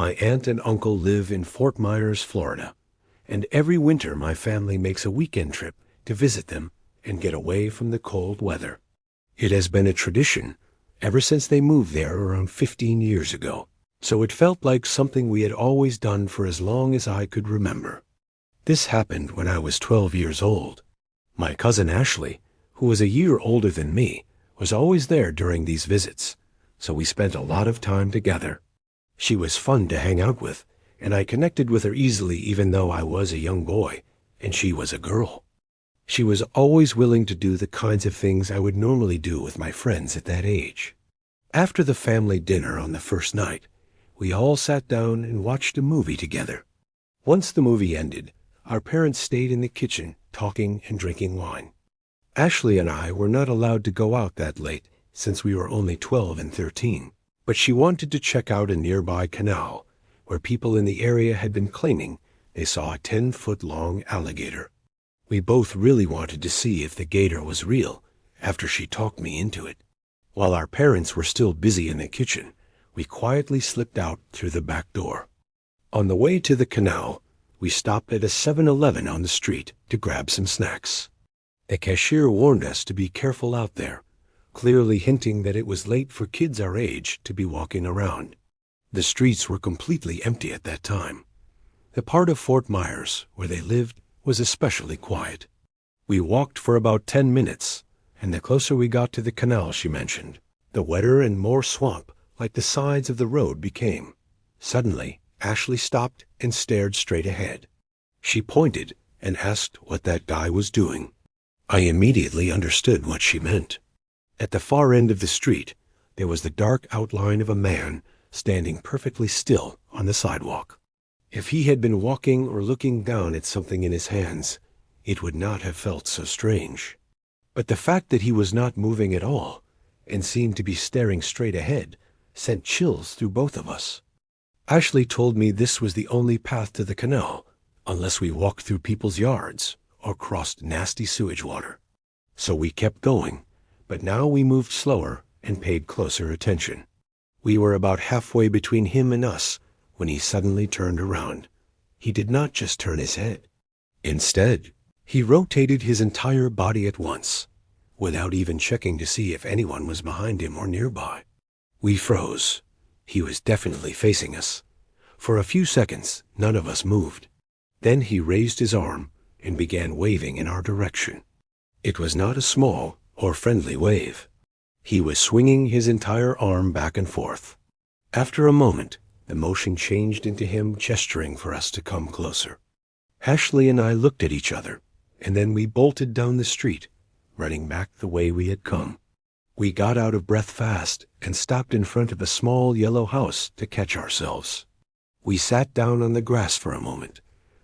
My aunt and uncle live in Fort Myers, Florida, and every winter my family makes a weekend trip to visit them and get away from the cold weather. It has been a tradition ever since they moved there around 15 years ago, so it felt like something we had always done for as long as I could remember. This happened when I was 12 years old. My cousin Ashley, who was a year older than me, was always there during these visits, so we spent a lot of time together. She was fun to hang out with, and I connected with her easily even though I was a young boy and she was a girl. She was always willing to do the kinds of things I would normally do with my friends at that age. After the family dinner on the first night, we all sat down and watched a movie together. Once the movie ended, our parents stayed in the kitchen talking and drinking wine. Ashley and I were not allowed to go out that late since we were only 12 and 13, but she wanted to check out a nearby canal where people in the area had been claiming they saw a 10-foot-long alligator. We both really wanted to see if the gator was real after she talked me into it. While our parents were still busy in the kitchen, we quietly slipped out through the back door. On the way to the canal, we stopped at a 7-Eleven on the street to grab some snacks. The cashier warned us to be careful out there, clearly hinting that it was late for kids our age to be walking around. The streets were completely empty at that time. The part of Fort Myers where they lived was especially quiet. We walked for about 10 minutes, and the closer we got to the canal she mentioned, the wetter and more swamp like the sides of the road became. Suddenly, Ashley stopped and stared straight ahead. She pointed and asked what that guy was doing. I immediately understood what she meant. At the far end of the street, there was the dark outline of a man standing perfectly still on the sidewalk. If he had been walking or looking down at something in his hands, it would not have felt so strange. But the fact that he was not moving at all and seemed to be staring straight ahead sent chills through both of us. Ashley told me this was the only path to the canal, unless we walked through people's yards or crossed nasty sewage water. So we kept going, but now we moved slower and paid closer attention. We were about halfway between him and us when he suddenly turned around. He did not just turn his head. Instead, he rotated his entire body at once, without even checking to see if anyone was behind him or nearby. We froze. He was definitely facing us. For a few seconds, none of us moved. Then he raised his arm and began waving in our direction. It was not a small or friendly wave. He was swinging his entire arm back and forth. After a moment, the motion changed into him gesturing for us to come closer. Ashley and I looked at each other, and then we bolted down the street, running back the way we had come. We got out of breath fast and stopped in front of a small yellow house to catch ourselves. We sat down on the grass for a moment,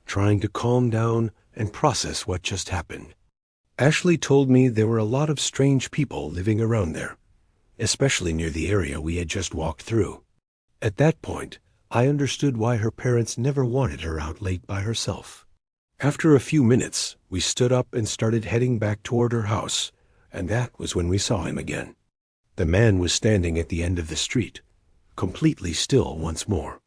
trying to calm down and process what just happened. Ashley told me there were a lot of strange people living around there, especially near the area we had just walked through. At that point, I understood why her parents never wanted her out late by herself. After a few minutes, we stood up and started heading back toward her house, and that was when we saw him again. The man was standing at the end of the street, completely still once more.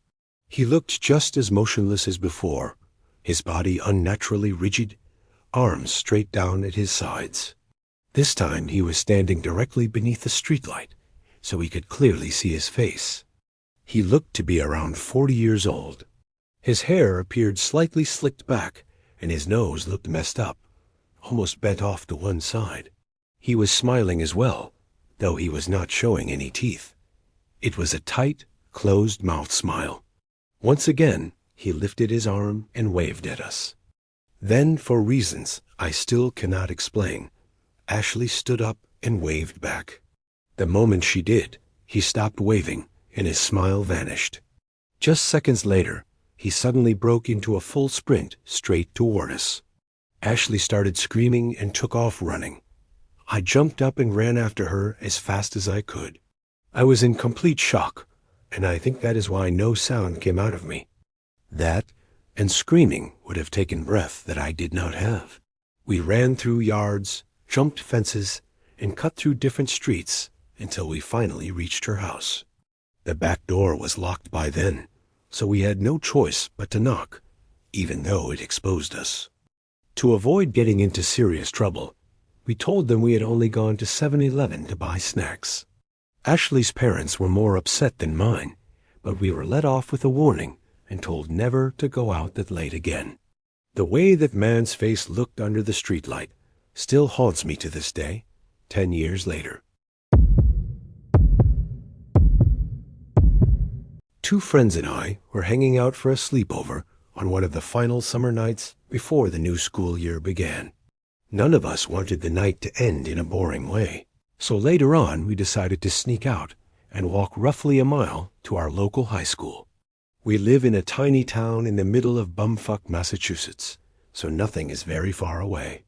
He looked just as motionless as before, his body unnaturally rigid, arms straight down at his sides. This time he was standing directly beneath the streetlight, so we could clearly see his face. He looked to be around 40 years old. His hair appeared slightly slicked back, and his nose looked messed up, almost bent off to one side. He was smiling as well, though he was not showing any teeth. It was a tight, closed-mouth smile. Once again, he lifted his arm and waved at us. Then, for reasons I still cannot explain, Ashley stood up and waved back. The moment she did, he stopped waving, and his smile vanished. Just seconds later, he suddenly broke into a full sprint straight toward us. Ashley started screaming and took off running. I jumped up and ran after her as fast as I could. I was in complete shock, and I think that is why no sound came out of me. That and screaming would have taken breath that I did not have. We ran through yards, jumped fences, and cut through different streets until we finally reached her house. The back door was locked by then, so we had no choice but to knock, even though it exposed us. To avoid getting into serious trouble, we told them we had only gone to 7-Eleven to buy snacks. Ashley's parents were more upset than mine, but we were let off with a warning and told never to go out that late again. The way that man's face looked under the streetlight still haunts me to this day, 10 years later. Two friends and I were hanging out for a sleepover on one of the final summer nights before the new school year began. None of us wanted the night to end in a boring way, so later on we decided to sneak out and walk roughly a mile to our local high school. We live in a tiny town in the middle of bumfuck Massachusetts, so nothing is very far away.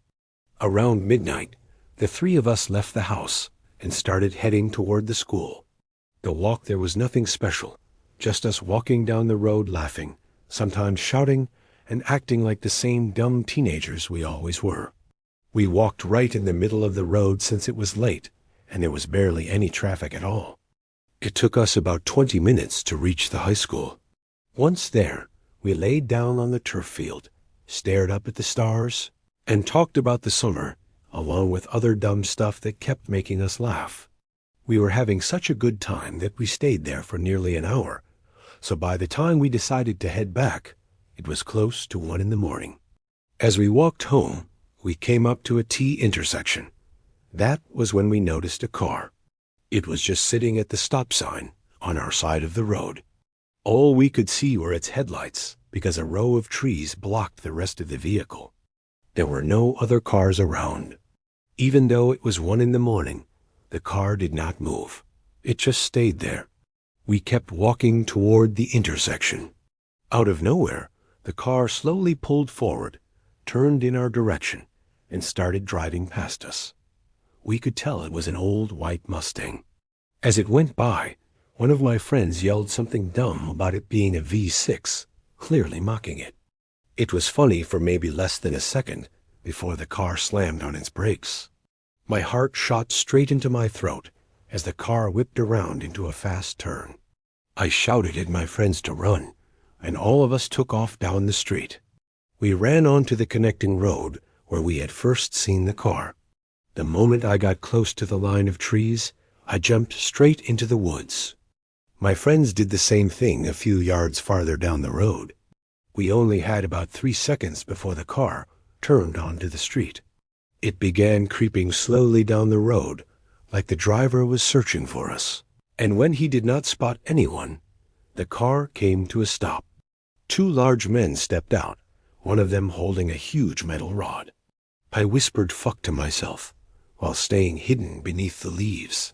Around midnight, the three of us left the house and started heading toward the school. The walk there was nothing special, just us walking down the road laughing, sometimes shouting, and acting like the same dumb teenagers we always were. We walked right in the middle of the road since it was late, and there was barely any traffic at all. It took us about 20 minutes to reach the high school. Once there, we laid down on the turf field, stared up at the stars, and talked about the summer, along with other dumb stuff that kept making us laugh. We were having such a good time that we stayed there for nearly an hour, so by the time we decided to head back, it was close to 1 a.m. As we walked home, we came up to a T intersection. That was when we noticed a car. It was just sitting at the stop sign on our side of the road. All we could see were its headlights because a row of trees blocked the rest of the vehicle. There were no other cars around. Even though it was 1 a.m, the car did not move. It just stayed there. We kept walking toward the intersection. Out of nowhere, the car slowly pulled forward, turned in our direction, and started driving past us. We could tell it was an old white Mustang. As it went by, one of my friends yelled something dumb about it being a V6, clearly mocking it. It was funny for maybe less than a second before the car slammed on its brakes. My heart shot straight into my throat as the car whipped around into a fast turn. I shouted at my friends to run, and all of us took off down the street. We ran onto the connecting road where we had first seen the car. The moment I got close to the line of trees, I jumped straight into the woods. My friends did the same thing a few yards farther down the road. We only had about 3 seconds before the car turned onto the street. It began creeping slowly down the road, like the driver was searching for us. And when he did not spot anyone, the car came to a stop. 2 large men stepped out, one of them holding a huge metal rod. I whispered "fuck" to myself, while staying hidden beneath the leaves.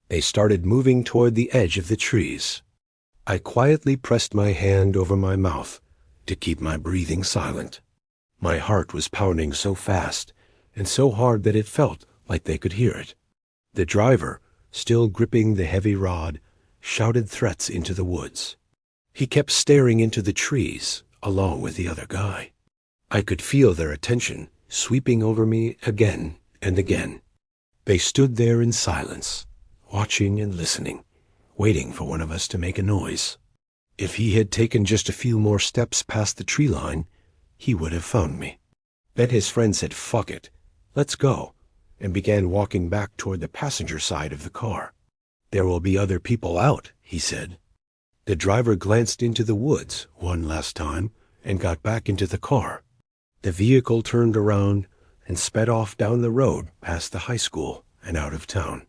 They started moving toward the edge of the trees. I quietly pressed my hand over my mouth to keep my breathing silent. My heart was pounding so fast and so hard that it felt like they could hear it. The driver, still gripping the heavy rod, shouted threats into the woods. He kept staring into the trees, along with the other guy. I could feel their attention sweeping over me again and again. They stood there in silence, watching and listening, waiting for one of us to make a noise. If he had taken just a few more steps past the tree line, he would have found me. Then his friend said, "Fuck it, let's go," and began walking back toward the passenger side of the car. "There will be other people out," he said. The driver glanced into the woods one last time and got back into the car. The vehicle turned around and sped off down the road past the high school and out of town.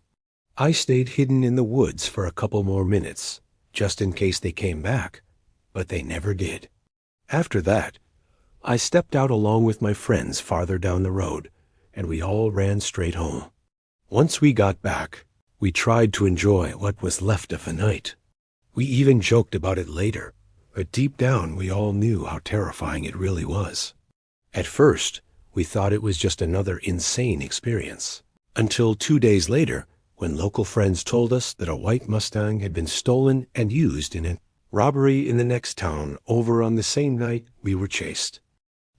I stayed hidden in the woods for a couple more minutes, just in case they came back, but they never did. After that, I stepped out along with my friends farther down the road, and we all ran straight home. Once we got back, we tried to enjoy what was left of the night. We even joked about it later, but deep down we all knew how terrifying it really was. At first, we thought it was just another insane experience, until 2 days later, when local friends told us that a white Mustang had been stolen and used in a robbery in the next town over on the same night we were chased.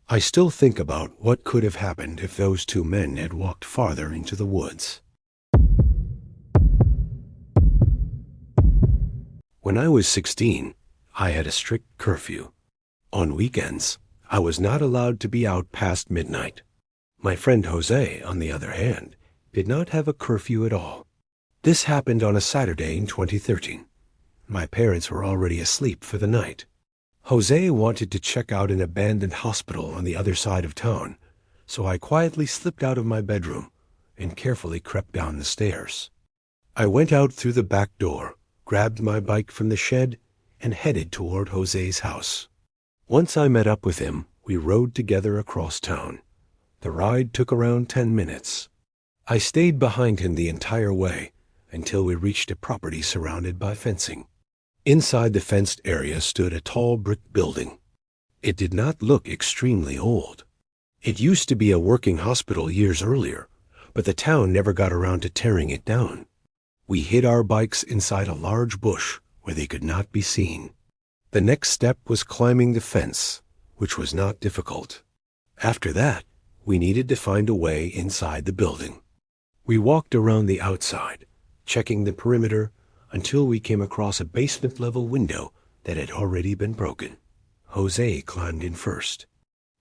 I still think about what could have happened if those 2 men had walked farther into the woods. When I was 16, I had a strict curfew. On weekends, I was not allowed to be out past midnight. My friend Jose, on the other hand, did not have a curfew at all. This happened on a Saturday in 2013. My parents were already asleep for the night. Jose wanted to check out an abandoned hospital on the other side of town, so I quietly slipped out of my bedroom and carefully crept down the stairs. I went out through the back door, grabbed my bike from the shed, and headed toward Jose's house. Once I met up with him, we rode together across town. The ride took around 10 minutes. I stayed behind him the entire way until we reached a property surrounded by fencing. Inside the fenced area stood a tall brick building. It did not look extremely old. It used to be a working hospital years earlier, but the town never got around to tearing it down. We hid our bikes inside a large bush where they could not be seen. The next step was climbing the fence, which was not difficult. After that, we needed to find a way inside the building. We walked around the outside, checking the perimeter until we came across a basement-level window that had already been broken. Jose climbed in first.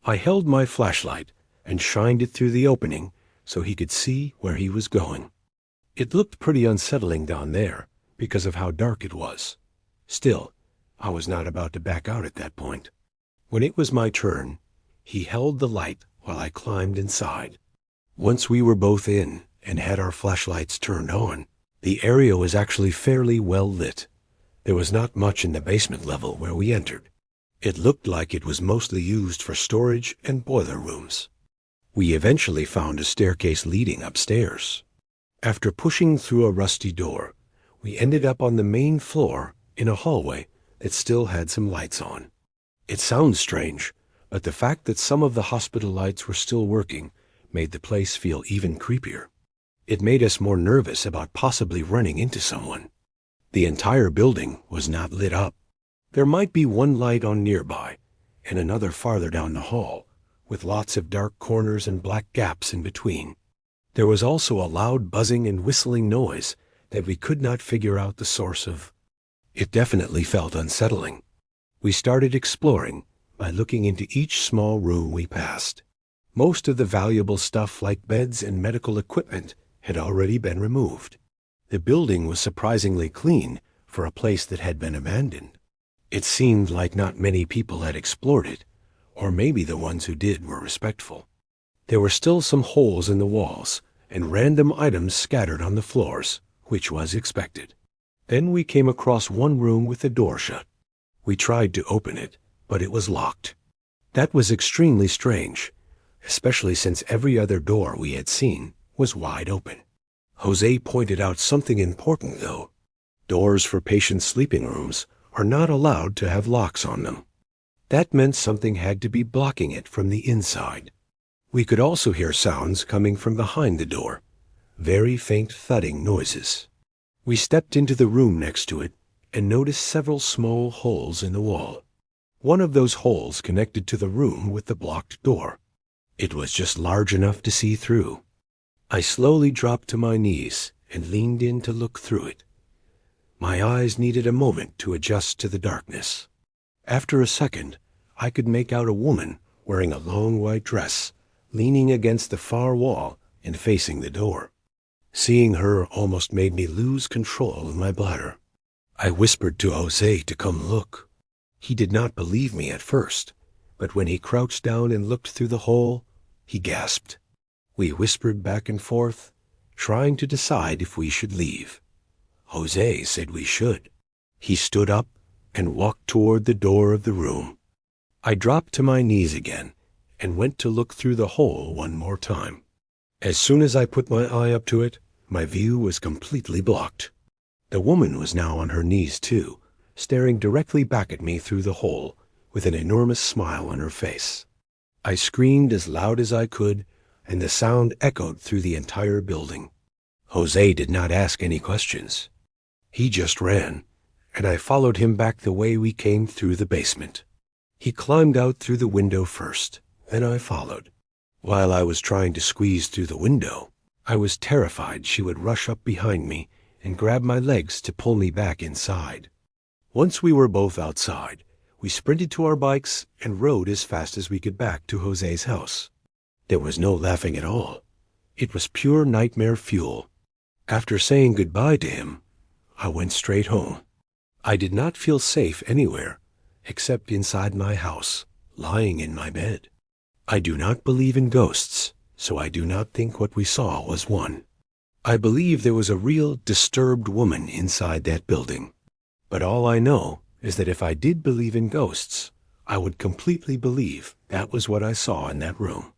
I held my flashlight and shined it through the opening so he could see where he was going. It looked pretty unsettling down there because of how dark it was. Still, I was not about to back out at that point. When it was my turn, he held the light while I climbed inside. Once we were both in and had our flashlights turned on, the area was actually fairly well lit. There was not much in the basement level where we entered. It looked like it was mostly used for storage and boiler rooms. We eventually found a staircase leading upstairs. After pushing through a rusty door, we ended up on the main floor in a hallway that still had some lights on. It sounds strange, but the fact that some of the hospital lights were still working made the place feel even creepier. It made us more nervous about possibly running into someone. The entire building was not lit up. There might be one light on nearby, and another farther down the hall, with lots of dark corners and black gaps in between. There was also a loud buzzing and whistling noise that we could not figure out the source of. It definitely felt unsettling. We started exploring by looking into each small room we passed. Most of the valuable stuff like beds and medical equipment had already been removed. The building was surprisingly clean for a place that had been abandoned. It seemed like not many people had explored it, or maybe the ones who did were respectful. There were still some holes in the walls and random items scattered on the floors, which was expected. Then we came across one room with the door shut. We tried to open it, but it was locked. That was extremely strange, especially since every other door we had seen was wide open. Jose pointed out something important, though. Doors for patient sleeping rooms are not allowed to have locks on them. That meant something had to be blocking it from the inside. We could also hear sounds coming from behind the door, very faint thudding noises. We stepped into the room next to it and noticed several small holes in the wall. One of those holes connected to the room with the blocked door. It was just large enough to see through. I slowly dropped to my knees and leaned in to look through it. My eyes needed a moment to adjust to the darkness. After a second, I could make out a woman wearing a long white dress, leaning against the far wall and facing the door. Seeing her almost made me lose control of my bladder. I whispered to Jose to come look. He did not believe me at first, but when he crouched down and looked through the hole, he gasped. We whispered back and forth, trying to decide if we should leave. Jose said we should. He stood up and walked toward the door of the room. I dropped to my knees again and went to look through the hole one more time. As soon as I put my eye up to it, my view was completely blocked. The woman was now on her knees too, staring directly back at me through the hole, with an enormous smile on her face. I screamed as loud as I could, and the sound echoed through the entire building. Jose did not ask any questions. He just ran, and I followed him back the way we came through the basement. He climbed out through the window first, then I followed. While I was trying to squeeze through the window, I was terrified she would rush up behind me and grab my legs to pull me back inside. Once we were both outside, we sprinted to our bikes and rode as fast as we could back to Jose's house. There was no laughing at all. It was pure nightmare fuel. After saying goodbye to him, I went straight home. I did not feel safe anywhere, except inside my house, lying in my bed. I do not believe in ghosts, so I do not think what we saw was one. I believe there was a real disturbed woman inside that building. But all I know is that if I did believe in ghosts, I would completely believe that was what I saw in that room.